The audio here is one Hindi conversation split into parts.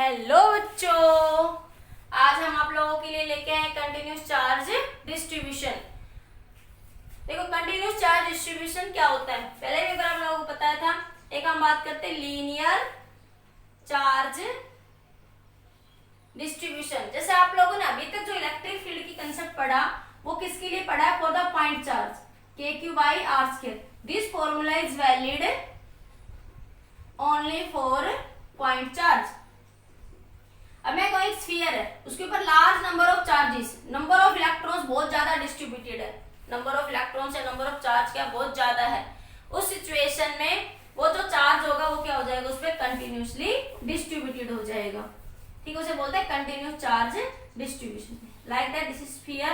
हेलो बच्चों, आज हम आप लोगों के लिए लेके आए कंटिन्यूस चार्ज डिस्ट्रीब्यूशन। देखो कंटिन्यूस चार्ज डिस्ट्रीब्यूशन क्या होता है, पहले भी बार आप लोगों को बताया था। एक हम बात करते हैं लीनियर चार्ज डिस्ट्रीब्यूशन। जैसे आप लोगों ने अभी तक जो इलेक्ट्रिक फील्ड की कंसेप्ट पढ़ा वो किसके लिए पढ़ा है? For the point charge KQ/R²। This formula is valid only for point charge. अब मैं कोई स्फीयर है, उसके ऊपर large number of charges, number of electrons बहुत ज्यादा डिस्ट्रीब्यूटेड है, नंबर ऑफ इलेक्ट्रॉन्स या नंबर ऑफ चार्ज क्या बहुत ज्यादा है। उस सिचुएशन में वो जो चार्ज होगा वो क्या हो जाएगा, उस पर कंटिन्यूसली डिस्ट्रीब्यूटेड हो जाएगा। ठीक है, उसे बोलते हैं continuous charge distribution. Like that this sphere,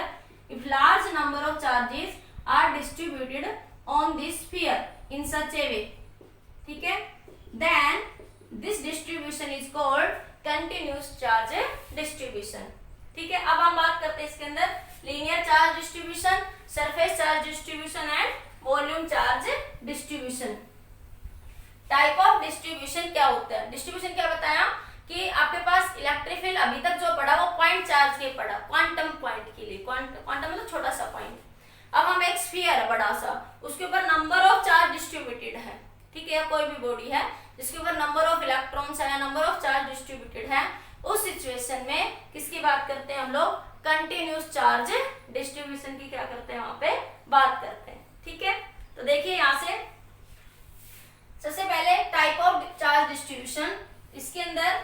if large number of charges are distributed on this sphere in such a way, ठीक है, then this distribution is called continuous charge distribution. ठीक है, अब हम बात करते हैं इसके अंदर linear charge distribution, surface charge distribution and volume charge distribution. Type of distribution क्या होता है? डिस्ट्रीब्यूशन क्या बताया कि आपके पास इलेक्ट्रिक फील्ड अभी तक जो पढ़ा वो पॉइंट चार्ज के पढ़ा, क्वांटम पॉइंट के लिए। क्वांटम मतलब छोटा सा पॉइंट। अब हम एक स्फीयर है बड़ा सा, उसके ऊपर नंबर ऑफ चार्ज डिस्ट्रीब्यूटेड है, ठीक है, कोई भी बॉडी है जिसके ऊपर नंबर ऑफ इलेक्ट्रॉन्स है, नंबर ऑफ चार्ज डिस्ट्रीब्यूटेड है, उस सिचुएशन में किसकी बात करते हैं हम लोग? कंटिन्यूस चार्ज डिस्ट्रीब्यूशन की क्या करते हैं, वहां पे बात करते हैं। ठीक है, तो देखिए यहां से सबसे पहले टाइप ऑफ चार्ज डिस्ट्रीब्यूशन, इसके अंदर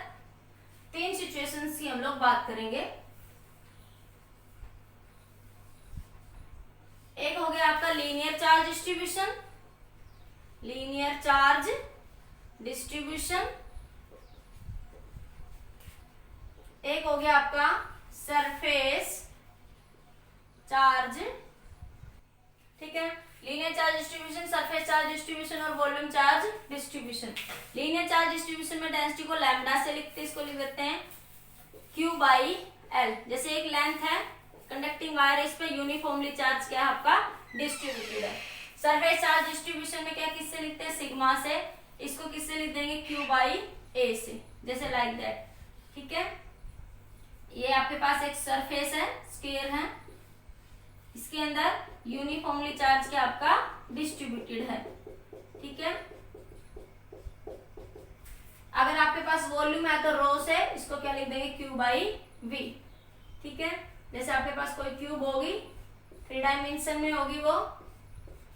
तीन सिचुएशंस की हम लोग बात करेंगे। एक हो गया आपका linear charge distribution, linear charge distribution. एक हो गया आपका सरफेस चार्ज, ठीक है, linear charge distribution, surface charge distribution और volume charge distribution. Linear charge distribution में डेंसिटी को लैम्डा से लिखते हैं, इसको लिख देते हैं Q/L। जैसे एक लेंथ है कंडक्टिंग वायर, इस पे यूनिफॉर्मली चार्ज क्या है आपका डिस्ट्रीब्यूटेड है। सरफेस चार्ज डिस्ट्रीब्यूशन में क्या किससे लिखते हैं? सिग्मा से। इसको किससे लिख देंगे? Q/A से, जैसे लाइक दैट। ठीक है, ये आपके पास एक सरफेस है, स्फीयर है, इसके अंदर यूनिफॉर्मली चार्ज क्या आपका डिस्ट्रीब्यूटेड है। ठीक है, अगर आपके पास वॉल्यूम है तो रो से इसको क्या लिख देंगे? Q/V। ठीक है, जैसे आपके पास कोई क्यूब होगी, 3 डायमेंशन में होगी वो,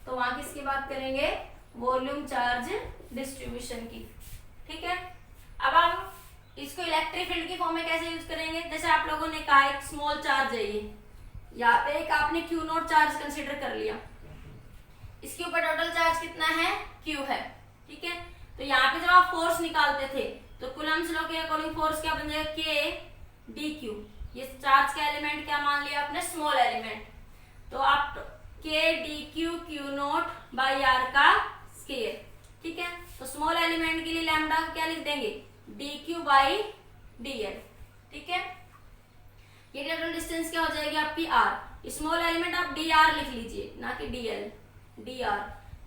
तो वहां किसकी बात करेंगे? वॉल्यूम चार्ज डिस्ट्रीब्यूशन की। ठीक है, अब हम इसको इलेक्ट्रिक फील्ड की फॉर्म में कैसे यूज करेंगे? जैसे आप लोगों ने कहा एक स्मॉल चार्ज है ये, यहाँ पे एक आपने Q0 चार्ज कंसीडर कर लिया, इसके ऊपर टोटल चार्ज कितना है? Q है। ठीक है, तो यहाँ पे जब आप फोर्स निकालते थे तो कूलम्ब्स लॉ के अकॉर्डिंग फोर्स क्या बन जाएगा? K/dq। ये चार्ज का एलिमेंट क्या मान लिया आपने? Small element. तो आप K/dq Q0/R का स्क्वायर। ठीक है, तो स्मॉल एलिमेंट के लिए लैम्डा क्या लिख देंगे? dq/dl। ठीक है, ये टोटल डिस्टेंस क्या हो जाएगी आपकी? r। स्मॉल एलिमेंट आप dr लिख लीजिए, ना कि dl, dr,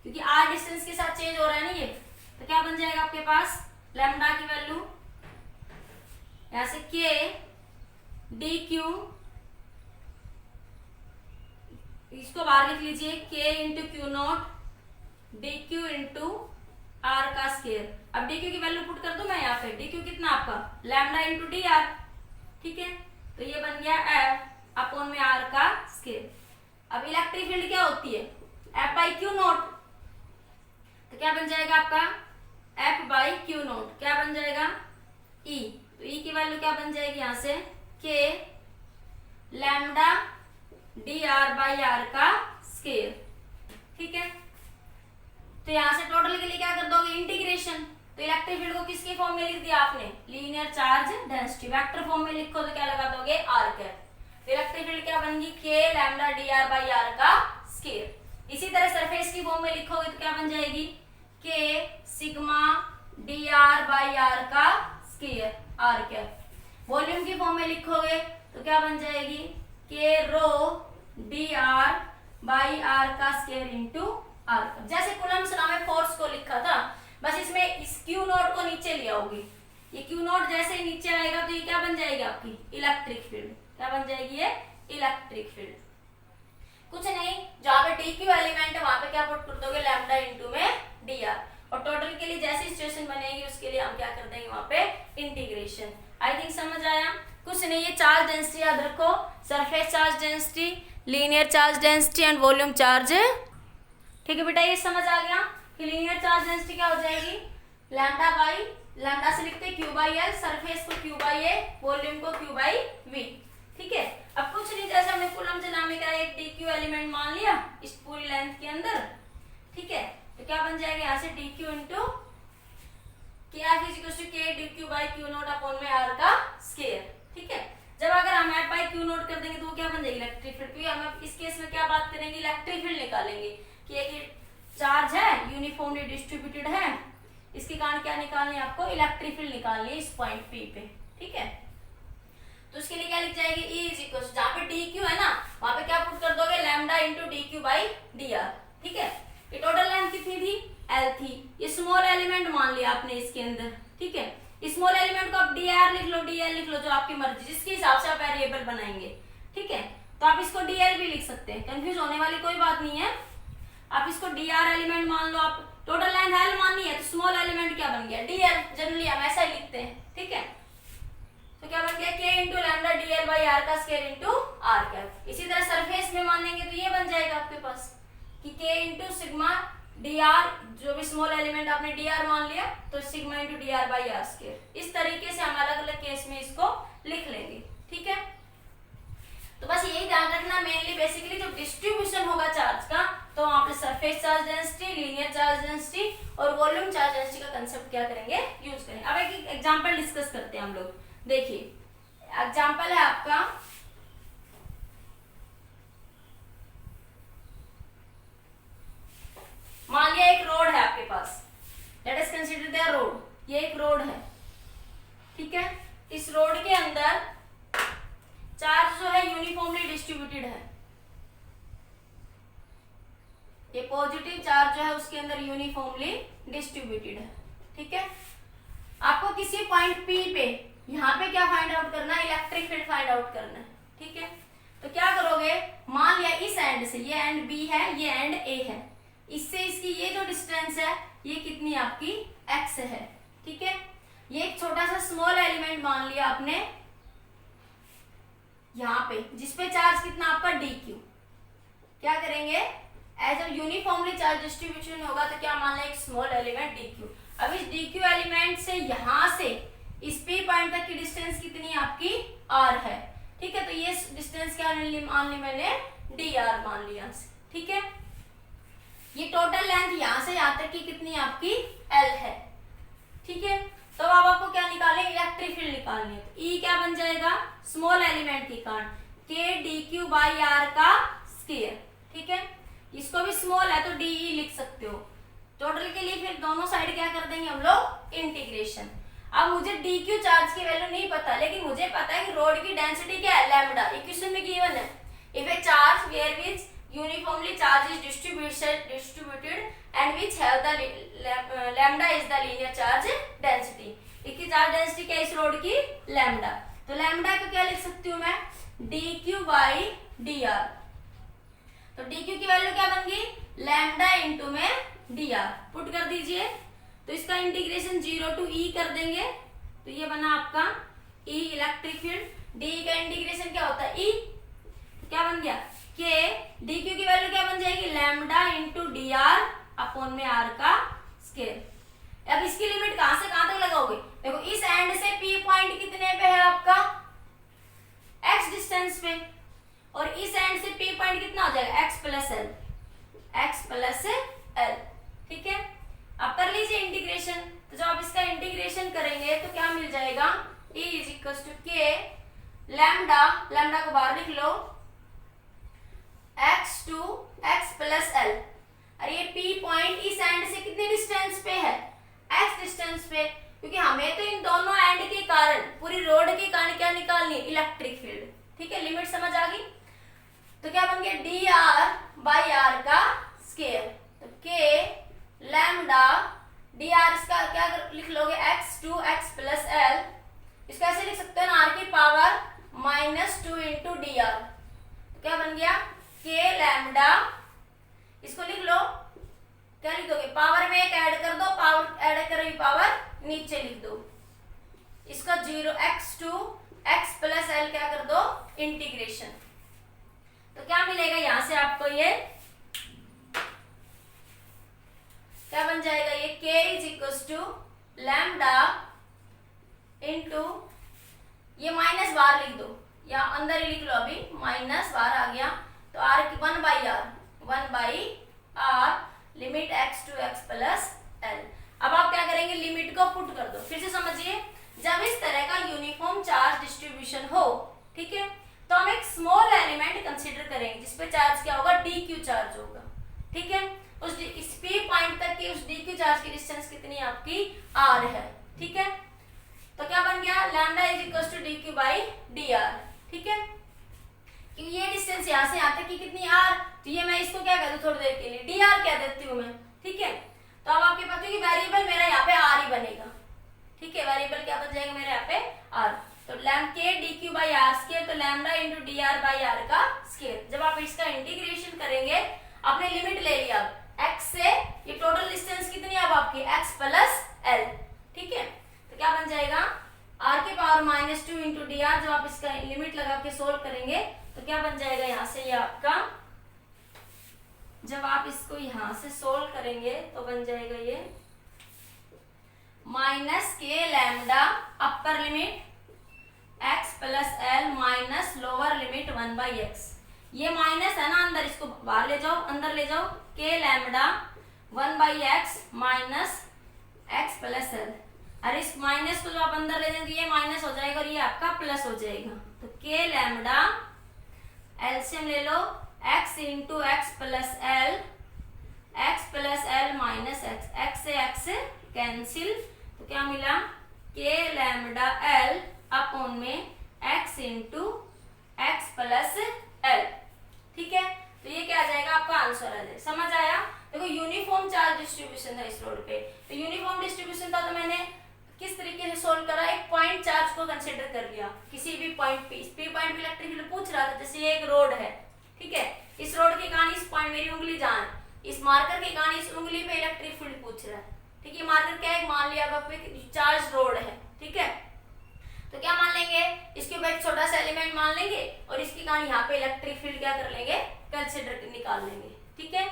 क्योंकि r डिस्टेंस के साथ चेंज हो रहा है ना ये, तो क्या बन जाएगा आपके पास? लैम्डा की वैल्यू यहां से K/dq, इसको बाहर लिख लीजिए, K/Q0 dq r का स्क्वायर। अब dq की वैल्यू पुट कर दूं मैं यहाँ पे, dq कितना आपका? Lambda × dr। ठीक है, तो ये बन गया F/r का स्क्वायर। अब इलेक्ट्रिक फील्ड क्या होती है? F/Q0, तो क्या बन जाएगा आपका? F/Q0 क्या बन जाएगा? E। तो E की वैल्यू क्या बन जाएगी यहाँ से? K लैम्डा dr/r का स्क्वायर। ठीक है, तो यहाँ से टोटल के लिए क्या कर दोगे? इंटीग्रेशन। तो इलेक्ट्रिक फील्ड को किसके फॉर्म में लिख दिया आपने? Linear charge density. Vector form में लिखो तो क्या लगा दोगे? r cap. तो इलेक्ट्रिक फील्ड क्या बनेगी? K लैम्डा dr/r का स्क्वायर। इसी तरह सरफेस की फॉर्म में लिखोगे तो क्या बन जाएगी? K सिग्मा dr/r का स्क्वायर, r कैप। वॉल्यूम की फॉर्म में लिखोगे तो क्या बन जाएगी? K रो dr/r का स्क्वायर इंटू r कैप। जैसे कूलम्ब्स लॉ में फोर्स को लिखा था, बस इसमें इस Q0 को नीचे ले आओगी। ये Q0 जैसे ही नीचे जाएगी आपकी इलेक्ट्रिक फील्ड। क्या बन जाएगी ये? Electric field. कुछ नहीं, जहाँ पे डी क्यू एलिमेंट है वहां पे क्या पुट कर दोगे? लैम्डा इंटू में डी आर। और टोटल के लिए जैसी सिचुएशन बनेगी उसके लिए हम क्या कर देंगे वहां पे? इंटीग्रेशन। आई थिंक समझ आया। कुछ नहीं, ये चार्ज डेंसिटी याद रखो, surface charge density, linear charge density and volume charge. ठीक है बेटा, ये समझ आ गया कि लीनियर चार्ज डेंसिटी क्या हो जाएगी? लैम्डा बाई, लैम्डा से लिखते हैं क्यू बाई एल, सरफेस को क्यू बाई ए, वॉल्यूम को क्यू बाई वी। ठीक है, अब कुछ नहीं, जैसे हमने कूलम्ब डायनामिक का एक डी क्यू एलिमेंट मान लिया इस पूरी लेंथ के अंदर। ठीक है, तो क्या बन जाएगा यहाँ से? डी क्यू इंटू के एफ इज इक्वल टू के D Q by Q naught upon में आर का स्क्वायर। ठीक है, जब अगर हम एफ बाई क्यू नोट कर देंगे तो वो क्या बन जाएगी? Electric field. क्योंकि हम इस केस में क्या बात करेंगे? इलेक्ट्रिक फील्ड निकालेंगे कि एक चार्ज है यूनिफॉर्मली डिस्ट्रीब्यूटेड है, इसके कारण क्या निकालनी है आपको? इलेक्ट्रिक फील्ड निकालनी है इस पॉइंट पी पे। ठीक है, तो उसके लिए क्या लिख जाएगी? E इज इक्वल टू, जहाँ पे डी क्यू है ना वहां पे क्या पुट कर दोगे? Lambda into D Q by D R. ठीक है, ये टोटल लेंथ कितनी थी? L थी। ये स्मॉल एलिमेंट मान लिया आपने इसके अंदर। ठीक है, स्मॉल एलिमेंट को आप डी आर लिख लो, डी एल लिख लो, जो आपकी मर्जी, जिसके हिसाब से आप वेरिएबल बनाएंगे। ठीक है, तो आप इसको डी एल भी लिख सकते हैं, कंफ्यूज होने वाली कोई बात नहीं है। आप इसको डी आर एलिमेंट मान लो, आप टोटल लेंथ L माननी है तो स्मॉल एलिमेंट क्या बन गया? D L. जनरली हम ऐसा ही लिखते हैं। ठीक है, तो क्या बन गया? K into lambda D L by R का स्क्वायर इंटू आर कैप। इसी तरह सरफेस में मानेंगे तो ये बन जाएगा आपके पास कि के इंटू सिग्मा डी आर, जो भी स्मॉल एलिमेंट आपने डी आर मान लिया तो sigma into D R by R square. इस तरीके से हम अलग अलग केस में इसको लिख लेंगे। ठीक है, तो बस यही ध्यान रखना, मेनली बेसिकली जो डिस्ट्रीब्यूशन होगा चार्ज का तो वहां पे surface charge density, linear charge density और वॉल्यूम चार्ज डेंसिटी का कंसेप्ट क्या करेंगे? यूज करेंगे। अब एक एग्जांपल डिस्कस करते हैं हम लोग। देखिए, एग्जांपल है आपका, मान लिया एक रोड है आपके पास, let us consider the road. ये एक रोड है। ठीक है, इस रोड के अंदर चार्ज जो है यूनिफॉर्मली डिस्ट्रीब्यूटेड है। ये पॉजिटिव चार्ज जो है उसके अंदर यूनिफॉर्मली डिस्ट्रीब्यूटेड है। ठीक है, आपको किसी पॉइंट पी पे यहाँ पे क्या फाइंड आउट करना है? इलेक्ट्रिक फील्ड फाइंड आउट करना है। ठीक है, तो क्या करोगे? मान लिया इस एंड से, ये एंड बी है, ये एंड ए है, इससे इसकी ये जो डिस्टेंस है ये कितनी आपकी? x है। ठीक है, ये एक छोटा सा स्मॉल एलिमेंट मान लिया आपने यहाँ पे, जिसपे चार्ज कितना आपका dq। क्या करेंगे? As a uniformly charge distribution होगा तो क्या मान लें? एक स्मॉल एलिमेंट dq। अब इस dq एलिमेंट से यहां से इस p पॉइंट तक की डिस्टेंस कितनी आपकी? r है। ठीक है, तो ये डिस्टेंस क्या मान ली मैंने? dr मान लिया। ठीक है, ये टोटल लेंथ यहां से यहां तक की कितनी आपकी? L है। ठीक है, तो अब आपको क्या निकालें? इलेक्ट्रिक फील्ड निकालनी है। तो E क्या बन जाएगा? स्मॉल एलिमेंट के कारण k dq बाई r का स्क्वायर। ठीक है, इसको भी स्मॉल है तो de लिख सकते हो। टोटल के लिए फिर दोनों साइड क्या कर देंगे हम लोग? इंटीग्रेशन। अब मुझे dq चार्ज की वैल्यू नहीं पता, लेकिन मुझे पता है कि रोड की डेंसिटी क्या है? लैम्डा। इक्वेशन में गिवन है, if a charge where which uniformly charge is distributed and which have the lambda is the linear charge density। इसकी चार्ज डेंसिटी क्या है इस रोड की? लैम्डा। तो लैम्डा को क्या लिख सकती हूँ मैं? dq by dr। तो dq की वैल्यू क्या बन गई? लैम्डा इंटू में dr। पुट कर दीजिए, तो इसका इंटीग्रेशन 0 टू e कर देंगे तो ये बना आपका e इलेक्ट्रिक फील्ड। d का इंटीग्रेशन क्या होता है? e। क्या बन गया? के dq की वैल्यू क्या बन जाएगी? Lambda into D are upon में r का स्क्वायर। अब इसकी लिमिट कहां से कहां तक लगाओगे? देखो, इस एंड से p पॉइंट कितने पे है आपका? x डिस्टेंस पे, और इस एंड से p पॉइंट कितना हो जाएगा? x plus L. x plus L. ठीक है, अब कर लीजिए इंटीग्रेशन। तो जब आप इसका इंटीग्रेशन करेंगे तो क्या मिल जाएगा? e is equal to K lambda, lambda को बाहर लिख लो, x to x plus L. और ये p पॉइंट इस एंड से कितने डिस्टेंस पे है? x डिस्टेंस पे, क्योंकि हमें तो इन दोनों एंड के कारण, पूरी रोड के कारण क्या निकालनी है? Electric field. ठीक है, लिमिट समझ आ गई? तो क्या बन गया? डी आर बाई आर का स्क्वायर। तो के लैम्डा डी आर, इसका क्या लिख लोगे? x to x plus L. इसको ऐसे लिख सकते हैं ना, r की पावर पावर नीचे लिख दो, इसका 0 x to x plus L क्या कर दो इंटीग्रेशन। तो क्या मिलेगा यहां से आपको, ये क्या बन जाएगा, ये k is equal to lambda into, ये माइनस बार लिख दो या अंदर ही लिख लो, अभी माइनस बार आ गया तो r की 1/r limit x to x plus L. अब आप क्या करेंगे, लिमिट को पुट कर दो। फिर से समझिए, जब इस तरह का यूनिफॉर्म चार्ज डिस्ट्रीब्यूशन हो, ठीक है, तो हम एक स्मॉल एलिमेंट कंसीडर करेंगे जिसपे चार्ज क्या होगा, dq चार्ज होगा, ठीक है। इस p पॉइंट तक की उस dq चार्ज की डिस्टेंस कितनी आपकी r है, ठीक है। तो क्या बन गया, lambda is equal to dq by dr, ठीक है। क्योंकि ये डिस्टेंस यहाँ से यहाँ तक की कितनी r, तो ये मैं इसको क्या कर दूं थोड़ी देर के लिए dr कह देती हूँ मैं, ठीक है। तो अब आपके पास, क्योंकि वेरिएबल मेरा यहाँ पे r ही बनेगा, ठीक है, वेरिएबल क्या बन जाएगा मेरे यहाँ पे r। तो lambda k dq by r square, तो lambda into dr by r का स्क्वायर। जब आप इसका इंटीग्रेशन करेंगे, आपने लिमिट ले लिया x से, ये टोटल डिस्टेंस कितनी अब आपकी x प्लस l, ठीक है। तो क्या बन जाएगा, r के पावर -2 इंटू dr। जब आप इसका लिमिट लगा के सोल्व करेंगे तो क्या बन जाएगा यहाँ से, ये आपका, जब आप इसको यहाँ से सोल्व करेंगे तो बन जाएगा ये माइनस के lambda upper limit x plus L minus lower limit 1/x। ये माइनस है ना अंदर, इसको बाहर ले जाओ, अंदर ले जाओ, के lambda 1/x minus x plus L. अरे इस माइनस को जो आप अंदर ले जाएंगे, ये माइनस हो जाएगा और ये आपका प्लस हो जाएगा। तो के लैम्डा, एलसीएम ले लो, x into x plus L, x plus L minus x, x से एक्स कैंसिल, तो क्या मिला, के लैम्डा एल अपॉन में x into x plus L, ठीक है। तो ये क्या आ जाएगा आपका आंसर आ जाएगा। समझ आया? देखो यूनिफॉर्म चार्ज डिस्ट्रीब्यूशन था इस रोड पे, तो यूनिफॉर्म डिस्ट्रीब्यूशन था तो मैंने किस तरीके से सोल्व करा, एक पॉइंट चार्ज को कंसीडर कर लिया, किसी भी पॉइंट पी पॉइंट पे इलेक्ट्रिक फील्ड पूछ रहा था। जैसे ये एक रोड है, ठीक है, इस रोड के कारण इस पॉइंट, मेरी उंगली जहां, इस मार्कर के कारण इस उंगली पे इलेक्ट्रिक फील्ड पूछ रहा है, ठीक है। मार्कर क्या है, मान लिया आप चार्ज रोड है, ठीक है। तो क्या मान लेंगे, इसके ऊपर एक छोटा सा एलिमेंट मान लेंगे और इसके कारण यहाँ पे इलेक्ट्रिक फील्ड क्या कर लेंगे, कंसीडर निकाल लेंगे, ठीक है।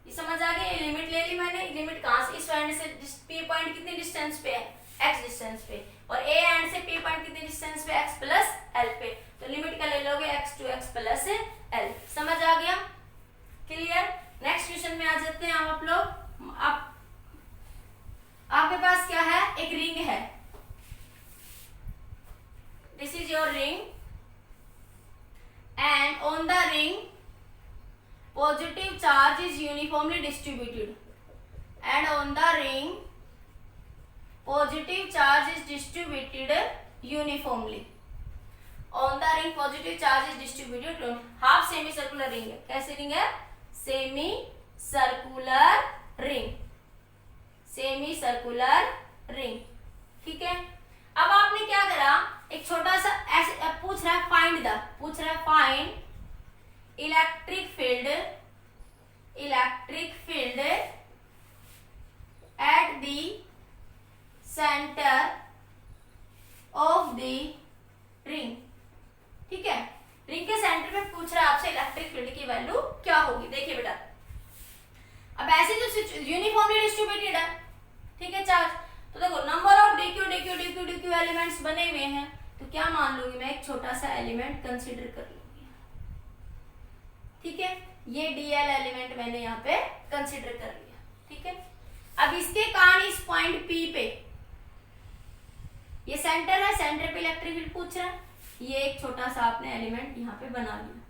ये समझ आ गया, लिमिट ले ली मैंने। लिमिट कहाँ से, इस पॉइंट से पी पॉइंट कितनी डिस्टेंस पे है, x डिस्टेंस पे, और a एंड से p पॉइंट कितनी डिस्टेंस पे, x प्लस l पे। तो लिमिट क्या ले लोगे, x to x plus l। समझ आ गया, क्लियर। नेक्स्ट क्वेश्चन में आ जाते हैं आप लोग। आपके पास क्या है, एक रिंग है, this is your ring and on the ring positive charge is uniformly distributed and on the ring positive charge is distributed uniformly. On the ring positive charge is distributed half semi circular ring है। कैसे रिंग है, semi circular ring, semi circular ring, ठीक है। अब आपने क्या करा, एक छोटा सा ऐसे पूछ रहा है find electric field at the centre of the ring, ठीक है। रिंग के सेंटर में पूछ रहा है आपसे इलेक्ट्रिक फील्ड की वैल्यू क्या होगी। देखिए बेटा, अब ऐसे जो यूनिफॉर्मली डिस्ट्रीब्यूटेड है, ठीक है, चार्ज, तो देखो नंबर ऑफ dq एलिमेंट्स बने हुए हैं, तो क्या मान लूंगी मैं, एक छोटा सा एलिमेंट कंसीडर कर लूंगी, ठीक है। ये dl एलिमेंट मैंने यहाँ पे कंसीडर कर लिया, ठीक है। अब इसके कारण इस पॉइंट P पे, ये सेंटर है, सेंटर पे इलेक्ट्रिक फील्ड पूछ रहा है, ये एक छोटा सा आपने एलिमेंट यहाँ पे बना लिया,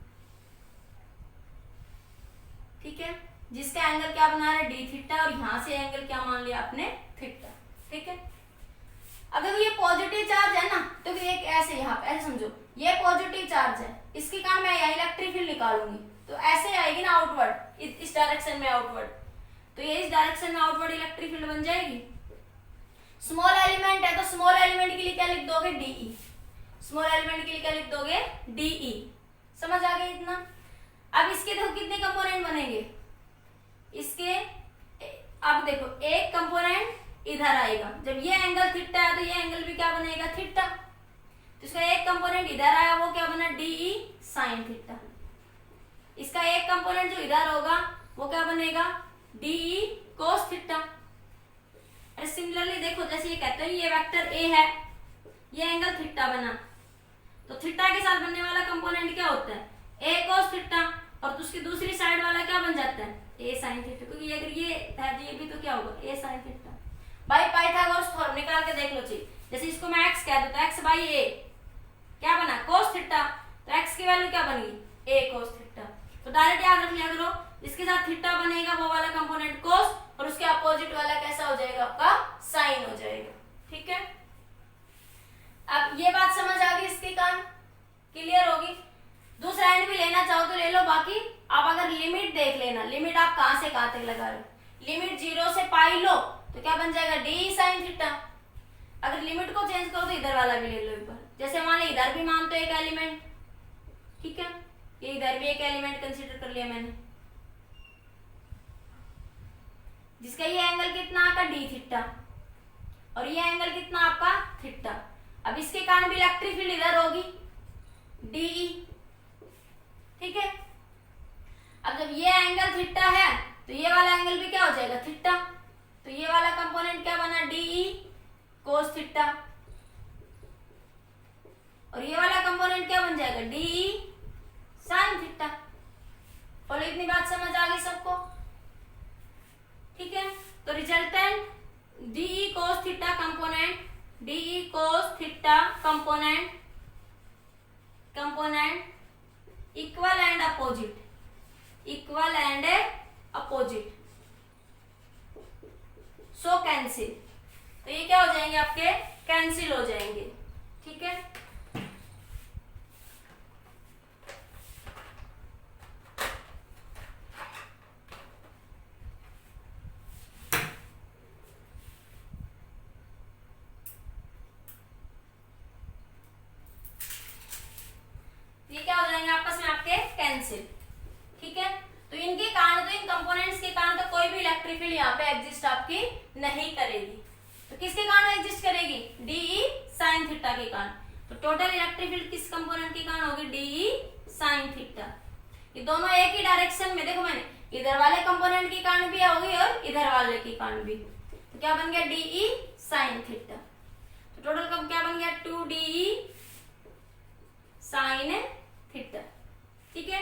ठीक है, जिसका एंगल क्या बना रहा है, d थीटा, और यहाँ से एंगल क्या मान लिया आपने, थीटा, ठीक है। अगर ये पॉजिटिव चार्ज है ना, तो एक ऐसे यहाँ पे ऐसे समझो, ये पॉजिटिव चार्ज है, इसके कारण मैं यहाँ इलेक्ट्रिक फील्ड निकालूंगी, तो ऐसे आएगी ना आउटवर्ड, इस डायरेक्शन में आउटवर्ड, तो ये इस डायरेक्शन में आउटवर्ड इलेक्ट्रिक फील्ड बन जाएगी। स्मॉल एलिमेंट है तो स्मॉल एलिमेंट के लिए क्या लिख दोगे, DE, स्मॉल एलिमेंट के लिए क्या लिख दोगे, DE। समझ आ गया इतना। अब इसके देखो कितने कंपोनेंट बनेंगे, इसके अब देखो एक कंपोनेंट इधर आएगा। जब ये एंगल थीटा है तो ये एंगल भी क्या बनेगा, थीटा। तो इसका एक कंपोनेंट इधर आया, वो क्या बना, DE साइन थीटा। इसका एक कंपोनेंट जो इधर होगा वो क्या बनेगा, DE कोस थीटा। अरे सिमिलरली देखो, जैसे ये कहते हैं ये वेक्टर A है, ये एंगल थीटा बना, तो थीटा के साथ बनने वाला कंपोनेंट क्या होता है, A कोस थीटा, और तो उसकी दूसरी साइड वाला क्या बन जाता है, A साइन थीटा। क्योंकि अगर ये है तो ये भी तो क्या होगा, A साइन थीटा। भाई पाइथागोरस थ्योरम निकाल के देख लो चाहिए। जैसे इसको मैं x कह दूं तो x बाई a क्या बना, कोस थीटा। तो x की वैल्यू क्या बनेगी, a कोस थीटा। तो डायरेक्ट याद रख लिया करो, जिसके साथ थीटा बनेगा वो वाला कंपोनेंट कोस, और उसके अपोजिट वाला कैसा हो जाएगा, आपका साइन हो जाएगा। ठीक है, अब ये बात समझ आ गई, इसके कारण क्लियर होगी। दूसरा एंड भी लेना चाहो तो ले लो, बाकी आप अगर लिमिट देख लेना, लिमिट आप कहां से कहां तक लगा रहे हो। लिमिट 0 से पाई लो तो क्या बन जाएगा, DE साइन थीटा। अगर लिमिट को चेंज करो तो इधर वाला भी ले लो एक बार। जैसे मान लो इधर भी मान तो एक एलिमेंट, ठीक है, ये इधर भी एक एलिमेंट कंसीडर कर लिया मैंने, जिसका ये एंगल कितना आपका D थीटा, और ये एंगल कितना आपका थीटा। अब इसके कारण भी इलेक्ट्रिक फील्ड इधर होगी DE, ठीक है। अब जब ये एंगल थीटा है तो ये वाला एंगल भी क्या हो जाएगा, थीटा। तो ये वाला कंपोनेंट क्या बना, DE कोस थीटा, और ये वाला कंपोनेंट क्या बन जाएगा, DE साइन थीटा। बोलो इतनी बात समझ आ गई सबको, ठीक है। तो resultant DE cos theta component, DE cos theta component equal and opposite, equal and opposite, so cancel. तो ये क्या हो जाएंगे आपके, कैंसिल हो जाएंगे, ठीक है। ये क्या हो जाएंगे आपस में आपके, कैंसिल, ठीक है। तो इनके कारण, तो इन कंपोनेंट्स के कारण तो कोई भी इलेक्ट्रिक फील्ड यहाँ पे एग्जिस्ट आपकी नहीं करेगी। तो किसके कारण एग्जिस्ट करेगी, DE साइन थीटा के कारण। तो टोटल इलेक्ट्रिक फील्ड किस कंपोनेंट के कारण होगी, DE साइन थीटा। ये दोनों एक ही डायरेक्शन में, देखो मैंने इधर वाले कंपोनेंट के कारण भी होगी और इधर वाले के कारण भी। तो क्या बन गया, DE साइन थीटा। तो टोटल कब क्या बन गया, 2DE साइन थीटा, ठीक है।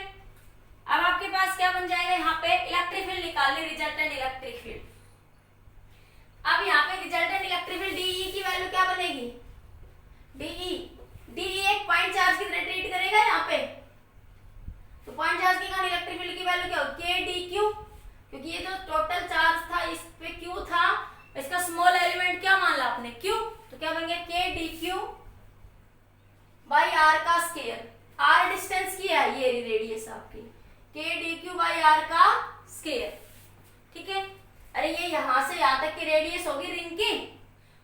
अब आपके पास क्या बन जाएगा, यहाँ पे इलेक्ट्रिक फील्ड निकालनी, रिजल्टेंट इलेक्ट्रिक फील्ड। अब यहाँ पे रिजल्टेंट इलेक्ट्रिक फील्ड DE की वैल्यू क्या बनेगी, DE एक पॉइंट चार्ज की तरह ट्रीट करेगा यहाँ पे। तो पॉइंट चार्ज के कारण इलेक्ट्रिक फील्ड की वैल्यू क्या होगी, KdQ, क्योंकि ये जो टोटल चार्ज था इस पे Q था, इसका स्मॉल एलिमेंट क्या मान ला आपने, Q। तो क्या बन गया, KdQ बाई R का स्केयर। R डिस्टेंस की है, ये रेडियस आपकी, KdQ बाई R का स्केयर, ठीक है। अरे ये यहां से यहां तक की रेडियस होगी रिंग की।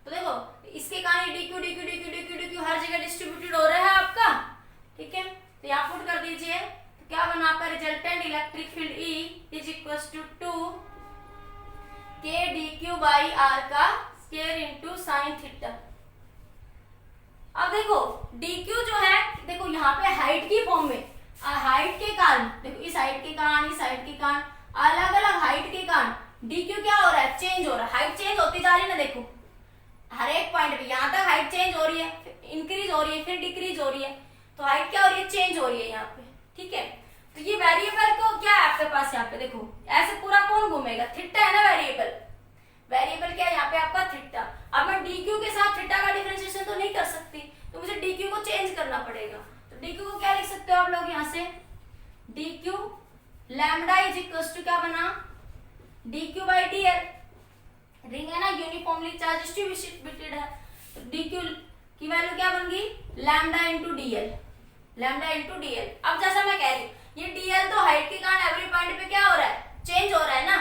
तो देखो इसके कारण DQ DQ DQ DQ DQ हर जगह डिस्ट्रीब्यूटेड हो रहा है आपका, ठीक है। तो यहाँ पुट कर दीजिए, तो क्या बना आपका, resultant electric field E is equal to 2 KdQ by R का स्केयर इंटू साइन थीटा। अब देखो DQ जो है, देखो यहाँ पे हाइट की फॉर्म में, हाइट के कारण, देखो इस हाइट के कारण, इस हाइट के कारण, अलग अलग हाइट के कारण DQ क्या हो रहा है, चेंज हो रहा है। हाइट चेंज होती जा रही है ना, देखो हर एक पॉइंट पे यहाँ तक हाइट चेंज हो रही है, इंक्रीज हो रही है, फिर डिक्रीज हो रही है। तो हाइट क्या हो रही है, चेंज हो रही है यहाँ पे, ठीक है। तो ये वेरिएबल को क्या है आपके पास, यहाँ पे देखो ऐसे पूरा कौन घूमेगा, थीटा है ना वेरिएबल, वेरिएबल क्या है यहाँ पे आपका थीटा। अब मैं DQ के साथ थीटा का डिफरेंशिएशन तो नहीं कर सकती, तो मुझे DQ को चेंज करना पड़ेगा। तो DQ को क्या लिख सकते हो आप लोग, यहाँ से DQ lambda is equal to क्या बना, DQ बाई DL। रिंग है ना, यूनिफॉर्मली चार्ज डिस्ट्रीब्यूटेड है, तो DQ की वैल्यू क्या बन गई, lambda into DL, lambda into DL। अब जैसा मैं कह रही हूँ, ये DL तो हाइट के कारण एवरी पॉइंट पे क्या हो रहा है, चेंज हो रहा है ना।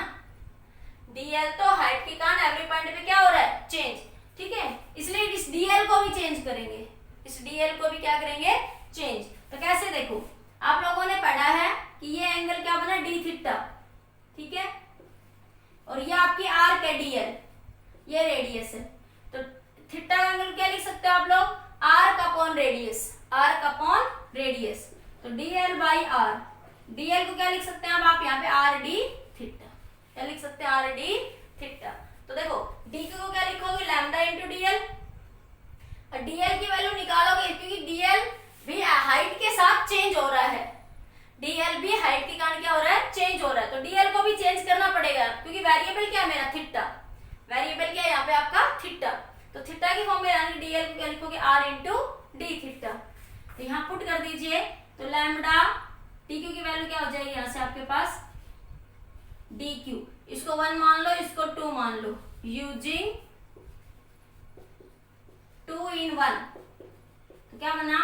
DL तो हाइट के कारण एवरी पॉइंट पे क्या हो रहा है, चेंज, ठीक है। इसलिए इस DL को भी चेंज करेंगे, इस DL को भी क्या करेंगे, चेंज। तो कैसे, देखो आप लोगों ने पढ़ा है कि ये एंगल क्या बना, D थीटा, ठीक है, और ये आपकी R का DL। ये रेडियस है। तो थीटा का एंगल क्या लिख सकते हो आप लोग, arc upon radius, arc upon radius. तो dl बाई आर, dl को क्या लिख सकते हैं अब आप यहाँ पे आर डी थीटा, क्या लिख सकते हैं आर डी थीटा। तो देखो dq को क्या लिखोगे, लैम्डा इंटू dl, और dl की वैल्यू निकालोगे क्योंकि dl भी हाइट के साथ चेंज हो रहा है, dl भी हाइट के कारण क्या हो रहा है, चेंज हो रहा है। तो dl को भी चेंज करना पड़ेगा क्योंकि वेरिएबल क्या है मेरा, थीटा, वेरिएबल क्या है यहाँ पे आपका थीटा। तो थीटा की फॉर्म में यानी dl को क्या लिखोगे, r इंटू डी थीटा। तो यहाँ पुट कर दीजिए, तो लैम्डा dq की वैल्यू क्या हो जाएगी यहाँ से आपके पास dq, इसको 1 मान लो, इसको 2 मान लो, यूजिंग 2 in 1। तो क्या बना,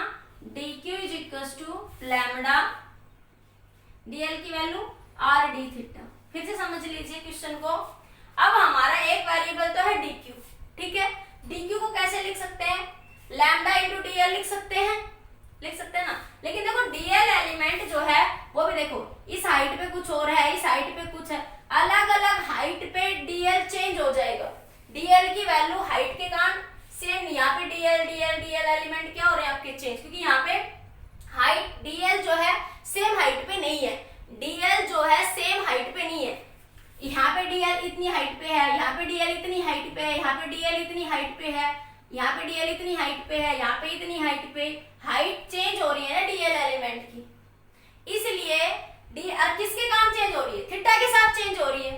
dq is equal to lambda, dl की वैल्यू r d थीटा। फिर से समझ लीजिए क्वेश्चन को। अब हमारा एक वेरिएबल तो है dq, ठीक है, dq को कैसे लिख सकते हैं, लैम्डा इंटू dl लिख सकते हैं, लिख सकते हैं ना। लेकिन देखो dl एलिमेंट जो है वो भी देखो इस हाइट पे कुछ और है, इस हाइट पे कुछ है, अलग अलग हाइट पे dl चेंज हो जाएगा। dl की वैल्यू हाइट के कारण सेम, यहाँ पे dl एलिमेंट क्या हो रहे हैं आपके चेंज, क्योंकि यहाँ पे हाइट dl जो है सेम हाइट पे नहीं है, dl जो है सेम हाइट पे नहीं है। यहाँ पे dl इतनी हाइट पे है, यहाँ पे dl इतनी हाइट पे है, यहाँ पे dl इतनी हाइट पे है, यहाँ पे dl इतनी हाइट पे है, यहाँ पे इतनी हाइट पे, हाइट चेंज हो रही है ना dl एलिमेंट की, इसलिए dl किसके कारण चेंज हो रही है, थीटा के साथ चेंज हो रही है।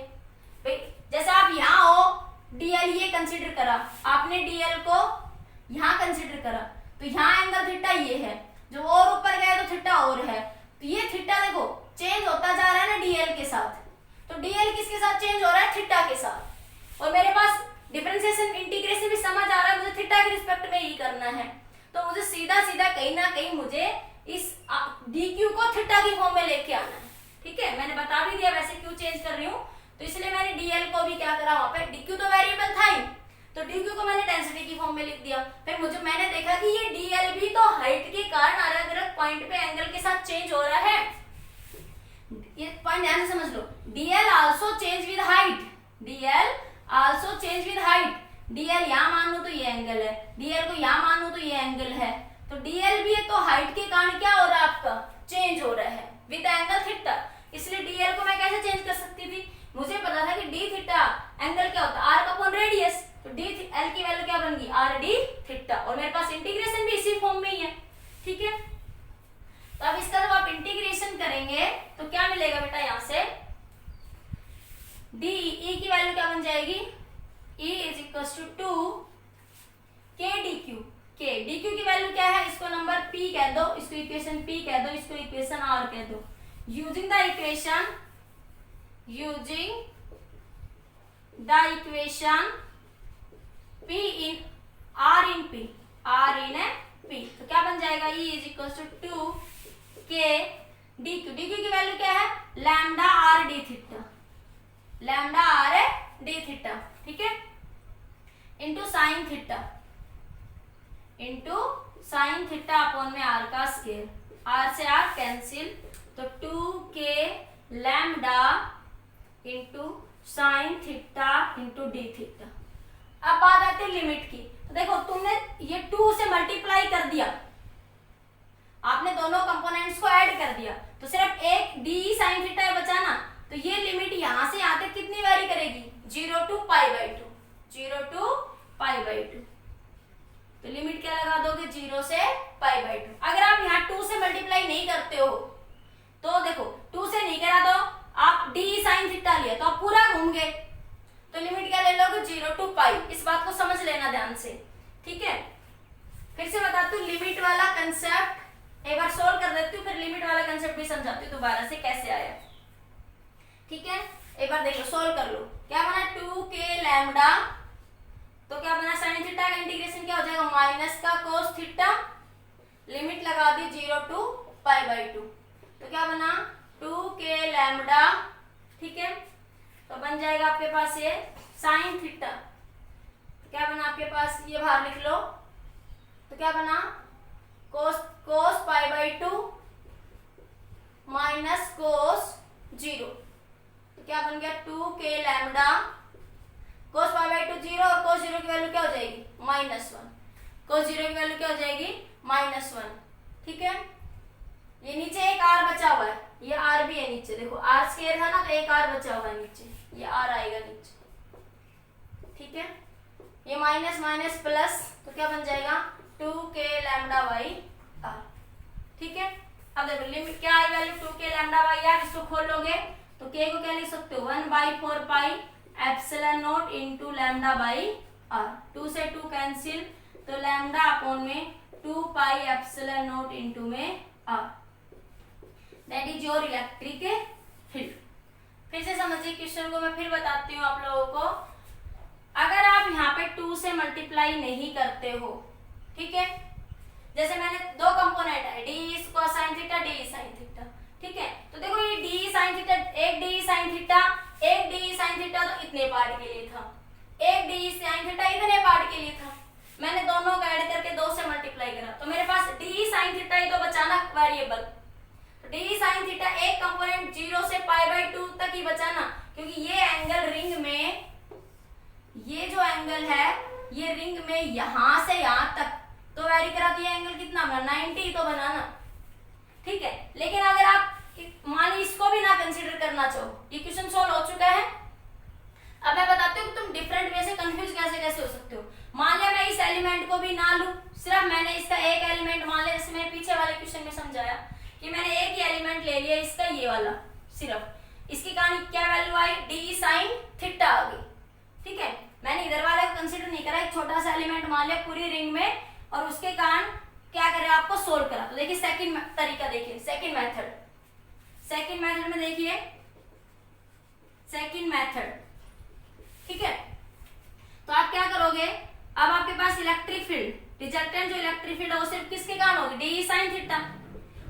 भाई जैसे आप यहाँ हो, dl ये कंसीडर करा आपने, dl को यहाँ कंसीडर करा, तो यहाँ एंगल थीटा ये है, जो और ऊपर गया तो थीटा और है, तो ये थीटा देखो चेंज होता जा रहा है ना dl के साथ। तो dl किसके साथ चेंज हो रहा है, थीटा के साथ। और मेरे पास डिफरेंशिएशन इंटीग्रेशन भी समझ आ रहा है, मुझे थीटा के रिस्पेक्ट में ही करना है, तो मुझे सीधा सीधा कहीं ना कहीं मुझे इस dq को थीटा की फॉर्म में लेके आना है, ठीक है। मैंने बता भी दिया वैसे क्यों चेंज कर रही हूँ, तो इसलिए मैंने dl को भी क्या करा, वहां पे dq तो वेरिएबल था ही, तो dq को मैंने डेंसिटी की फॉर्म में लिख दिया। फिर मैंने देखा कि ये dl भी तो हाइट के कारण अलग अलग पॉइंट पे एंगल के साथ चेंज हो रहा है, ये पॉइंट ध्यान से समझ लो, dl also change with height, dl also change with height, dl यहाँ मान लो तो ये एंगल है, dl को यहाँ मान लो तो ये एंगल है, तो dl भी है तो हाइट के कारण क्या हो रहा है आपका, चेंज हो रहा है विद एंगल थीटा। इसलिए dl को मैं कैसे चेंज कर सकती थी, मुझे पता था कि d थीटा एंगल क्या होता है, आर्क अपॉन रेडियस, तो dl की वैल्यू क्या बन गई, r d थीटा, और मेरे पास इंटीग्रेशन भी इसी फॉर्म में ही है, ठीक है। तो अब इसका जब आप इंटीग्रेशन करेंगे तो क्या मिलेगा बेटा, यहाँ से e की वैल्यू क्या बन जाएगी, e is equal to 2 k dq, k dq की वैल्यू क्या है, इसको नंबर p कह दो, इसको इक्वेशन p कह दो, इसको इक्वेशन r कह दो, using the equation p in r in p, r in p, तो क्या बन जाएगा, e is equal to 2 k dq, dq की वैल्यू क्या है, lambda r d theta, lambda r d theta, ठीक है, into sine theta, into sine theta upon में r का स्क्वायर, r से r कैंसिल, तो 2k lambda into sine theta into D theta. अब बात आती है लिमिट की, तो देखो तुमने ये 2 से मल्टीप्लाई कर दिया, आपने दोनों कंपोनेंट्स को ऐड कर दिया, तो सिर्फ एक डी साइन थीटा बचा ना, तो ये लिमिट यहां से यहां तक कितनी वेरी करेगी, 0 to π/2, 0 to π/2, तो लिमिट क्या लगा दोगे, 0 से π/2। अगर आप यहाँ 2 से मल्टीप्लाई नहीं करते हो, तो देखो 2 से नहीं करा तो आप डी साइन थीटा लिया तो आप पूरा घूम गए, तो लिमिट क्या ले लोगे, 0 to π, इस बात को समझ लेना ध्यान से, ठीक है। फिर से बताती हूँ लिमिट वाला कंसेप्ट, एक बार सोल्व कर देती हूँ, फिर लिमिट वाला कंसेप्ट भी समझाती हूँ दोबारा से कैसे आया, ठीक है। एक बार देखो सोल्व कर लो, क्या बना 2k लैम्डा, तो क्या बना साइन थीटा का इंटीग्रेशन क्या हो जाएगा, माइनस का कोस थीटा, लिमिट लगा दी 0 to π/2, तो क्या बना 2k लैम्डा, ठीक है, तो बन जाएगा आपके पास ये साइन थीटा, क्या बना आपके पास, ये बाहर लिख लो, तो क्या बना कोस π/2 माइनस कोस 0, तो क्या बन गया 2k lambda cos pi by 2 0 और cos 0 की वैल्यू क्या हो जाएगी -1। cos 0 की वैल्यू क्या हो जाएगी -1। ठीक है, ये नीचे एक r बचा हुआ है, ये r भी है नीचे, देखो r स्क्वायर था ना तो एक r बचा हुआ है नीचे, ये r आएगा नीचे। ठीक है, ये माइनस माइनस प्लस तो क्या बन जाएगा 2k लैम्डा बाई r। ठीक है, अब देखो लिमिट क्या आई value 2k lambda by r, इसको खोल लोगे तो k को क्या लिख सकते हो 1/4 pi epsilon not into lambda by r। 2 से 2 कैंसिल तो लैम्डा अपॉन में 2 पाई एप्सिलॉन नॉट इनटू में r, that is your electric field. फिर से समझिए क्वेश्चन को, मैं फिर बताती हूँ आप लोगों को। अगर आप यहाँ पे 2 से मल्टीप्लाई नहीं करते हो, ठीक है, जैसे मैंने दो कंपोनेंट है D cosine theta D sine theta, ठीक है, तो देखो ये डी साइन थीटा, एक डी साइन थीटा एक डी साइन थीटा तो इतने पार्ट के लिए था, एक डी साइन थीटा इतने पार्ट के लिए था। मैंने दोनों को ऐड करके 2 से मल्टीप्लाई करा तो मेरे पास डी साइन थीटा ही तो बचा ना वेरिएबल। डी साइन थीटा एक कंपोनेंट 0 से पाई बाई 2 तक ही बचा ना, क्योंकि ये एंगल रिंग में, ये जो एंगल है ये रिंग में यहां से यहां तक तो वेरी करा तो ये एंगल कितना बना 90 तो बना ना। ठीक है, लेकिन अगर आप मान ली इसको भी ना कंसीडर करना चाहो, ये क्वेश्चन सॉल्व हो चुका है। अब मैं बताती हूँ तुम डिफरेंट वे से कंफ्यूज कैसे कैसे हो सकते हो। मान लिया मैं इस एलिमेंट को भी ना लूं, सिर्फ मैंने इसका एक एलिमेंट मान लिया, जैसे मैंने पीछे वाले क्वेश्चन में समझाया कि मैंने एक ही एलिमेंट ले लिया इसका, ये वाला, सिर्फ इसकी कहानी क्या वैल्यू आई डी साइन थीटा आ गई। ठीक है, मैंने इधर वाले को कंसीडर नहीं करा, एक छोटा सा एलिमेंट मान लिया पूरी रिंग में और उसके कारण क्या करे आपको सोल्व करा। तो देखिए सेकंड तरीका, देखिए सेकंड मेथड, सेकंड मेथड में देखिए सेकंड मेथड। ठीक है, तो आप क्या करोगे, अब आपके पास इलेक्ट्रिक फील्ड, रिजल्टेंट जो इलेक्ट्रिक फील्ड है वो सिर्फ किसके कारण होगी डी साइन थीटा।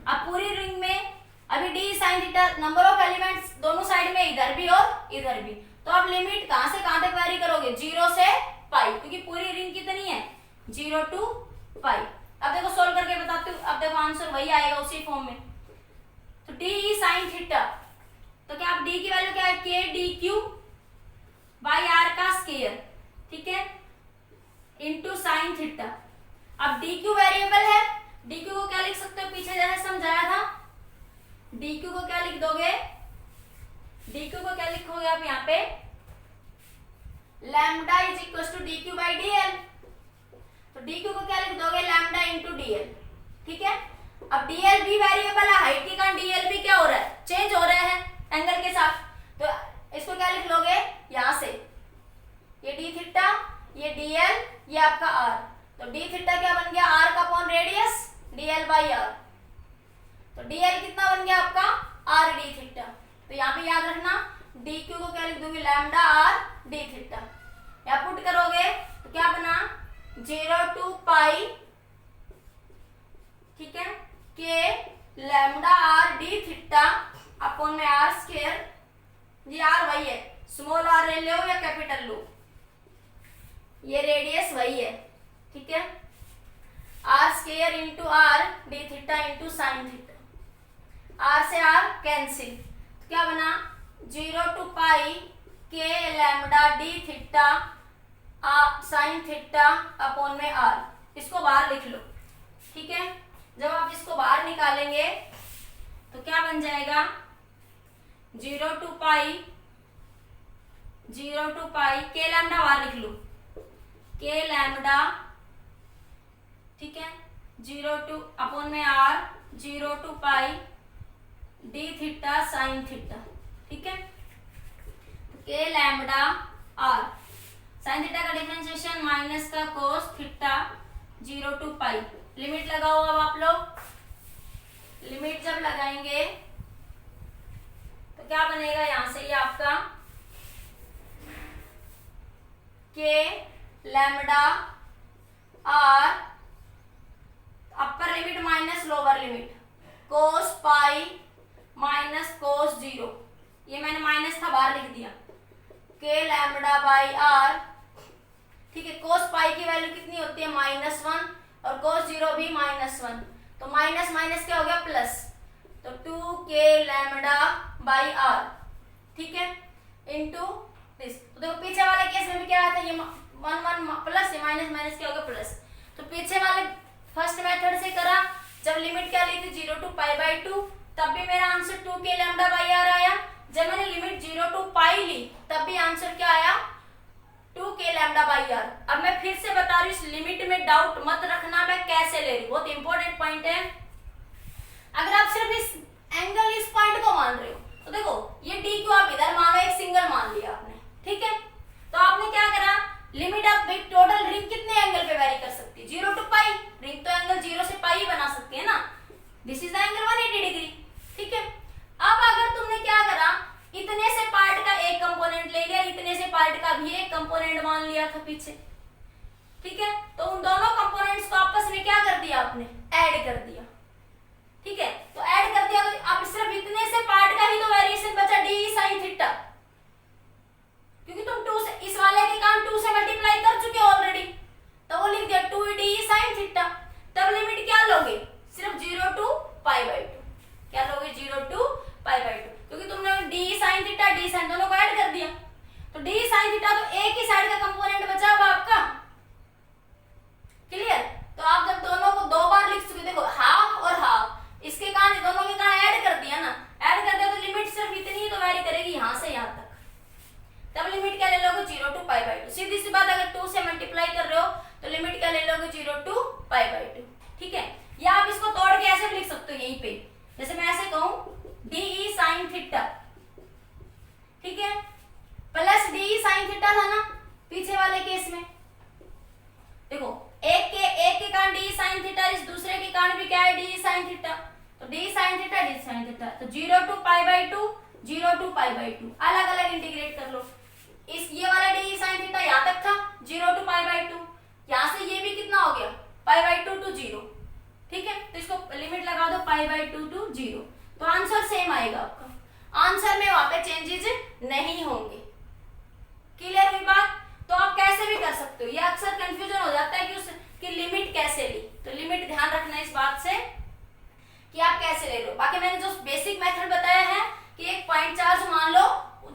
अब पूरी रिंग में अभी D sine theta number of elements दोनों साइड में, इधर भी और इधर भी, तो आप लिमिट कहां से कहां तक वेरी करोगे 0 से पाई, क्योंकि पूरी रिंग कितनी है 0 टू पाई। अब देखो सोल्व करके बताती हूँ, अब देखो आंसर वही आएगा उसी फॉर्म में। तो डी साइन थीटा, तो क्या आप डी की वैल्यू क्या है के डी क्यू बाई आर का स्क्वायर, ठीक है, इंटू साइन थीटा। अब डी क्यू वेरिएबल है, डी क्यू को क्या लिख सकते हो, पीछे जैसे समझाया था, डी क्यू को क्या लिख दोगे, डी क्यू को क्या लिखोगे आप यहाँ पे lambda is equal to D Q by D L. तो डी क्यू को क्या लिख दोगे लैम्डा इंटू डी एल। ठीक है, अब डी एल भी वेरिएबल है, हाइट के कारण डी एल भी क्या हो रहा है चेंज हो रहा है एंगल के साथ, तो इसको क्या लिख लोगे यहां से, ये डी थीटा ये डी एल ये आपका आर, तो डी थीटा क्या बन गया आर का upon radius D L by R, तो डी एल कितना बन गया आपका आर डी थीटा। तो यहाँ पे याद रखना डी क्यू को क्या लिख दोगे लैम्डा आर डी थीटा, या पुट करोगे तो क्या बना 0 टू पाई, ठीक है, K lambda are D theta upon में आर स्क्वायर, ये आर वही है, स्मॉल आर ले लो या कैपिटल लो, ये रेडियस वही है, ठीक है, R square into R D theta into sine theta, R से आर कैंसिल, तो क्या बना 0 to pi K lambda D theta sine theta upon में आर, इसको बाहर लिख लो। ठीक है, जब आप इसको बाहर निकालेंगे तो क्या बन जाएगा 0 टू पाई के लैम्डा बाहर लिख लो, के लैम्डा, ठीक है, 0 टू अपॉन में R 0 to pi D theta sine theta, ठीक है, K lambda R sine theta का डिफरेंशिएशन माइनस का cos theta 0 to pi. Limit लगाओ, अब आप लोग लिमिट जब लगाएंगे तो क्या बनेगा यहां से, ये आपका K lambda R upper limit minus lower limit cos pi minus cos 0, ये मैंने माइनस था बाहर लिख दिया, के लैम्डा बाई आर, ठीक है, कोस पाई की वैल्यू कितनी होती है -1 और कोस 0 भी -1, तो माइनस माइनस क्या हो गया प्लस, तो 2 के लैम्डा बाई आर, ठीक है, इंटू दिस। तो देखो पीछे वाले केस में भी क्या आता है, ये 1 1 प्लस, ये माइनस माइनस क्या होगा प्लस। तो पीछे वाले फर्स्ट मेथड से करा, जब लिमिट क्या ली थी 0 to π/2, तब भी मेरा आंसर 2k λ/r आया। जब मैंने लिमिट 0 to π ली तब भी आंसर क्या आया 2k λ/r। अब मैं फिर से बता रही हूँ, इस लिमिट में डाउट मत रखना मैं कैसे ले रही हूँ, बहुत इंपॉर्टेंट पॉइंट है। अगर आप सिर्फ इस एंगल, इस पॉइंट को मान रहे हो तो देखो ये d को आप इधर मानो, एक सिंगल मान लिया आपने, ठीक है। तो आपने क्या करा, लिमिट आप भाई टोटल रिंग कितने एंगल पे वेरी कर सकती है 0 to π, रिंग तो एंगल 0 से π ही बना सकती है ना। This is the angle 180 degree, ठीक है। अब अगर तुमने क्या करा, इतने से पार्ट का एक कंपोनेंट ले लिया, इतने से पार्ट का भी एक कंपोनेंट मान लिया था पीछे, ठीक है। तो उन दोनों कंपोनेंट्स को आपस में क्या कर दिया आपने, ऐड कर दिया, ठीक है। तो ऐड कर दिया, तो अब सिर्फ इतने से पार्ट का ही तो वेरिएशन बचा d sin थीटा, क्योंकि तुम 2 से इस वाले के कारण 2 से मल्टीप्लाई कर चुके हो ऑलरेडी, तो वो लिख दिया 2d sin थीटा। तब लिमिट क्या लोगे, सिर्फ 0 to π/2, क्या लोगे 0 to π/2, क्योंकि तुमने d sin theta d sin दोनों को ऐड कर दिया। तो d sin थीटा तो एक ही साइड का कंपोनेंट बचा हुआ आपका, क्लियर। तो आप जब दोनों को दो बार लिख चुके, देखो हाफ और हाफ, इसके कारण दोनों के कारण ऐड कर दिया ना, ऐड कर दिया तो लिमिट सिर्फ इतनी ही तो वैरी करेगी यहां से यहां तक। तब लिमिट क्या ले लोगे 0 to π/2। सीधी सी बात, अगर 2 से मल्टीप्लाई कर रहे हो तो लिमिट क्या ले लोगे 0 to π/2, ठीक है। या आप इसको तोड़ के ऐसे भी लिख सकते हो यहीं पे, जैसे मैं ऐसे कहूं de sin थीटा, ठीक है, प्लस de sin थीटा था ना पीछे वाले केस में। देखो एक के कारण d sin थीटा, इस दूसरे के कारण भी क्या है d sin थीटा, तो d sin theta d sin theta, तो 0 to π/2 0 to π/2 अलग अलग इंटीग्रेट कर लो। इस ये वाला d sin थीटा यहाँ तक था 0 to π/2, यहाँ से ये भी कितना हो गया π/2 to 0, ठीक है। तो इसको लिमिट लगा दो π/2 to 0, तो आंसर सेम आएगा आपका, आंसर में वहां पे चेंजेस नहीं होंगे। क्लियर हुई बात। तो आप कैसे भी कर सकते हो, ये अक्सर कंफ्यूजन हो जाता है कि उसकी लिमिट कैसे ली, तो लिमिट ध्यान रखना इस बात से कि आप कैसे ले लो। बाकी मैंने जो बेसिक मेथड बताया है कि एक पॉइंट चार्ज मान लो,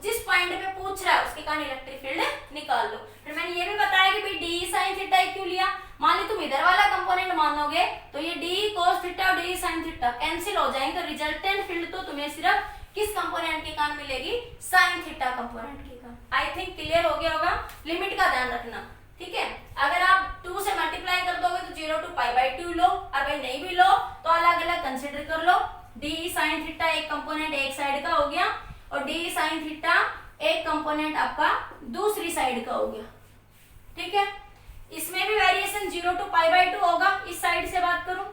जिस पॉइंट पे पूछ रहा है उसके कारण इलेक्ट्रिक फील्ड निकाल लो। फिर मैंने ये भी बताया कि भाई d sin थीटा क्यों लिया, मान ली तुम इधर वाला कंपोनेंट मानोगे तो ये d cos थीटा और d sin थीटा कैंसिल हो जाएंगे, तो रिजल्टेंट फील्ड तो तुम्हें सिर्फ किस कंपोनेंट के कारण मिलेगी, sin थीटा कंपोनेंट के कारण। आई थिंक क्लियर हो गया होगा। लिमिट का ध्यान रखना, ठीक है। अगर आप 2 से मल्टीप्लाई कर दोगे तो 0 to π/2 लो, और भाई नहीं भी लो तो अलग अलग कंसिडर कर लो। d sin थीटा एक कंपोनेंट एक साइड का हो गया, और d sin थीटा एक कंपोनेंट आपका दूसरी साइड का हो गया, ठीक है। इसमें भी वेरिएशन 0 to π/2 होगा, इस साइड से बात करूं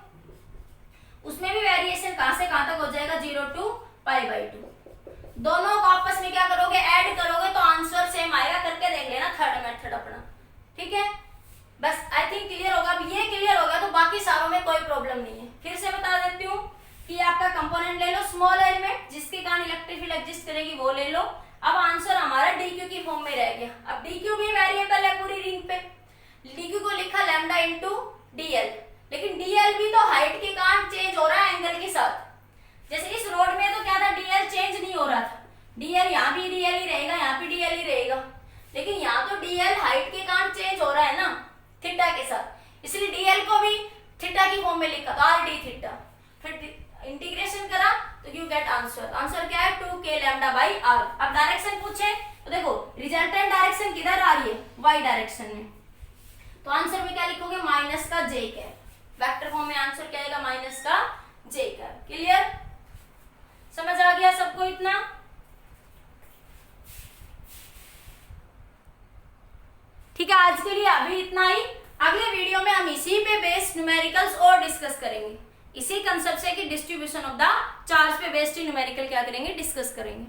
उसमें भी वेरिएशन कहां से कहां तक हो जाएगा 0 to π/2। दोनों को आपस में क्या करोगे, ऐड करोगे तो आंसर सेम आएगा। करके देख लेना थर्ड मेथड अपना, ठीक है। बस आई थिंक क्लियर होगा। अब ये क्लियर होगा तो बाकी सारों में कोई प्रॉब्लम नहीं है। फिर से बता देती हूँ कि आपका कंपोनेंट ले लो स्मॉल एलिमेंट जिसके कारण इलेक्ट्रिक फील्ड एग्जिस्ट करेगी, वो ले लो। अब आंसर हमारा dq की फॉर्म में रह गया। अब dq भी वेरिएबल है पूरी रिंग पे, dq को लिखा लैम्डा इंटू dl, लेकिन dl भी तो हाइट के कारण चेंज हो रहा है एंगल के साथ। जैसे इस रोड में तो क्या था, dl चेंज नहीं हो रहा था, dl यहाँ भी dl ही रहेगा, यहाँ भी dl ही रहेगा, लेकिन यहाँ तो dl हाइट के कारण चेंज हो रहा है ना थीटा के साथ, इसलिए dl को भी थीटा की फॉर्म में लिखा था r d थीटा। फिर इंटीग्रेशन करा तो यू गेट आंसर। आंसर क्या है 2k λ/r। अब डायरेक्शन पूछे तो देखो रिजल्टेंट डायरेक्शन किधर आ रही है, y डायरेक्शन में, तो आंसर में क्या लिखोगे माइनस का j कैप। वेक्टर फॉर्म में आंसर क्या आएगा माइनस का j कैप। क्लियर, समझ आ गया सबको इतना? ठीक है, आज के लिए अभी इतना ही। अगले वीडियो में हम इसी पे बेस्ड न्यूमेरिकल्स और डिस्कस करेंगे, इसी कंसेप्ट से कि डिस्ट्रीब्यूशन ऑफ द चार्ज पे बेस्ड न्यूमेरिकल क्या करेंगे, डिस्कस करेंगे।